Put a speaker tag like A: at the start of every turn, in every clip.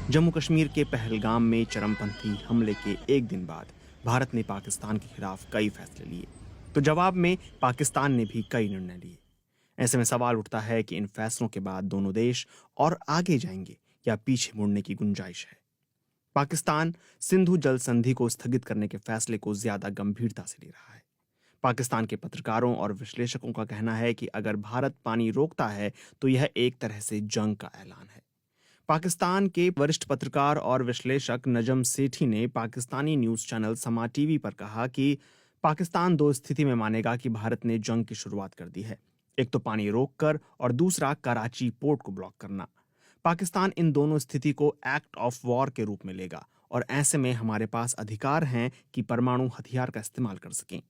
A: जम्मू कश्मीर के पहलगाम में चरमपंथी हमले के एक दिन बाद भारत ने पाकिस्तान के खिलाफ कई फैसले लिए। तो जवाब में पाकिस्तान ने भी कई निर्णय लिए। ऐसे में सवाल उठता है कि इन फैसलों के बाद दोनों देश और आगे जाएंगे या पीछे मुड़ने की गुंजाइश है। पाकिस्तान सिंधु जल संधि को स्थगित करने के फैसले को ज्यादा गंभीरता से ले रहा है। पाकिस्तान के पत्रकारों और विश्लेषकों का कहना है कि अगर भारत पानी रोकता है तो यह एक तरह से जंग का ऐलान है। पाकिस्तान के वरिष्ठ पत्रकार और विश्लेषक नजम सेठी ने पाकिस्तानी न्यूज चैनल समा टीवी पर कहा कि पाकिस्तान दो स्थिति में मानेगा कि भारत ने जंग की शुरुआत कर दी है। एक तो पानी रोककर और दूसरा कराची पोर्ट को ब्लॉक करना। पाकिस्तान इन दोनों स्थिति को एक्ट ऑफ वॉर के रूप में लेगा और ऐसे में हमारे पास अधिकार हैं कि परमाणु हथियार का इस्तेमाल कर सकें।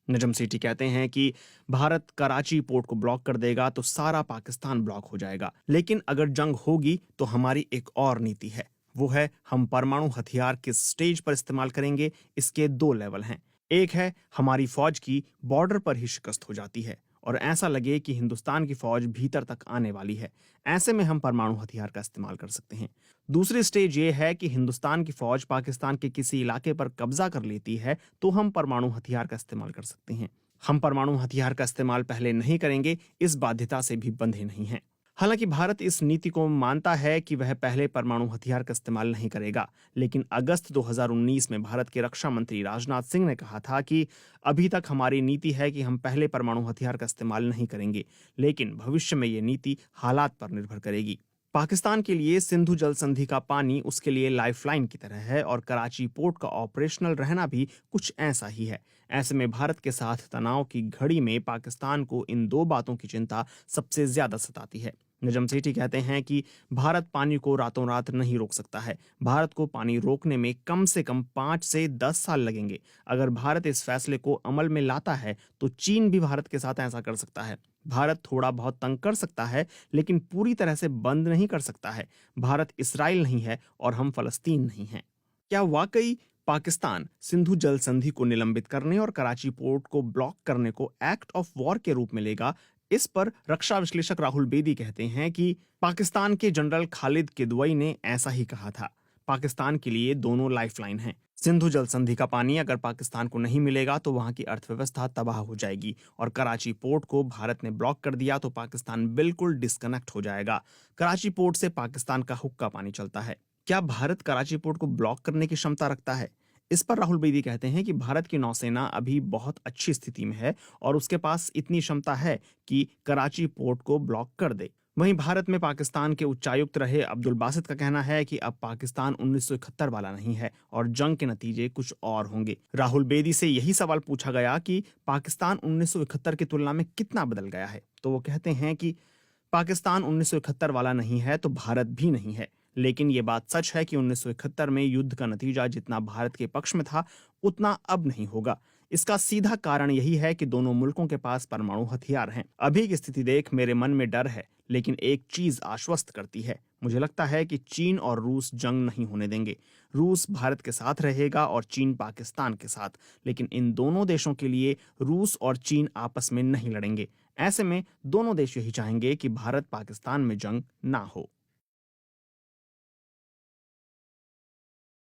A: नजम सेठी कहते हैं कि भारत कराची पोर्ट को ब्लॉक कर देगा तो सारा पाकिस्तान ब्लॉक हो जाएगा, लेकिन अगर जंग होगी तो हमारी एक और नीति है, वो है हम परमाणु हथियार किस स्टेज पर इस्तेमाल करेंगे। इसके दो लेवल हैं। एक है हमारी फौज की बॉर्डर पर ही शिकस्त हो जाती है और ऐसा लगे कि हिंदुस्तान की फौज भीतर तक आने वाली है, ऐसे में हम परमाणु हथियार का इस्तेमाल कर सकते हैं। दूसरी स्टेज ये है कि हिंदुस्तान की फौज पाकिस्तान के किसी इलाके पर कब्जा कर लेती है तो हम परमाणु हथियार का इस्तेमाल कर सकते हैं। हम परमाणु हथियार का इस्तेमाल पहले नहीं करेंगे, इस बाध्यता से भी बंधे नहीं हैं। हालांकि भारत इस नीति को मानता है कि वह पहले परमाणु हथियार का इस्तेमाल नहीं करेगा, लेकिन अगस्त 2019 में भारत के रक्षा मंत्री राजनाथ सिंह ने कहा था कि अभी तक हमारी नीति है कि हम पहले परमाणु हथियार का इस्तेमाल नहीं करेंगे, लेकिन भविष्य में ये नीति हालात पर निर्भर करेगी। पाकिस्तान के लिए सिंधु जल संधि का पानी उसके लिए लाइफलाइन की तरह है और कराची पोर्ट का ऑपरेशनल रहना भी कुछ ऐसा ही है। ऐसे में भारत के साथ तनाव की घड़ी में पाकिस्तान को इन दो बातों की चिंता सबसे ज्यादा सताती है। नजम सेठी कहते हैं कि भारत पानी को रातों रात नहीं रोक सकता है। भारत को पानी रोकने में कम से कम 5 से 10 साल लगेंगे। अगर भारत इस फैसले को अमल में लाता है तो चीन भी भारत के साथ ऐसा कर सकता है। भारत थोड़ा बहुत तंग कर सकता है, लेकिन पूरी तरह से बंद नहीं कर सकता है। भारत इसराइल नहीं है और हम फलस्तीन नहीं हैं। क्या वाकई पाकिस्तान सिंधु जल संधि को निलंबित करने और कराची पोर्ट को ब्लॉक करने को एक्ट ऑफ वॉर के रूप में लेगा? इस पर रक्षा विश्लेषक राहुल बेदी कहते हैं कि पाकिस्तान के जनरल खालिद किदवई ने ऐसा ही कहा था। पाकिस्तान के लिए दोनों लाइफलाइन हैं। सिंधु जल संधि का पानी अगर पाकिस्तान को नहीं मिलेगा तो वहां की अर्थव्यवस्था तबाह हो जाएगी और कराची पोर्ट को भारत ने ब्लॉक कर दिया तो पाकिस्तान बिल्कुल डिस्कनेक्ट हो जाएगा। कराची पोर्ट से पाकिस्तान का हुक्का पानी चलता है। क्या भारत कराची पोर्ट को ब्लॉक करने की क्षमता रखता है? इस पर राहुल बेदी कहते हैं कि भारत की नौसेना अभी बहुत अच्छी स्थिति में है और उसके पास इतनी क्षमता है कि कराची पोर्ट को ब्लॉक कर दे। वहीं भारत में पाकिस्तान के उच्चायुक्त रहे अब्दुल बासित का कहना है कि अब पाकिस्तान 1971 वाला नहीं है और जंग के नतीजे कुछ और होंगे। राहुल बेदी से यही सवाल पूछा गया कि पाकिस्तान 1971 की तुलना में कितना बदल गया है, तो वो कहते हैं कि पाकिस्तान 1971 वाला नहीं है तो भारत भी नहीं है, लेकिन ये बात सच है कि 1971 में युद्ध का नतीजा जितना भारत के पक्ष में था उतना अब नहीं होगा। इसका सीधा कारण यही है कि दोनों मुल्कों के पास परमाणु हथियार हैं। अभी की स्थिति देख मेरे मन में डर है, लेकिन एक चीज आश्वस्त करती है। मुझे लगता है कि चीन और रूस जंग नहीं होने देंगे। रूस भारत के साथ रहेगा और चीन पाकिस्तान के साथ, लेकिन इन दोनों देशों के लिए रूस और चीन आपस में नहीं लड़ेंगे। ऐसे में दोनों देश यही चाहेंगे कि भारत पाकिस्तान में जंग ना हो।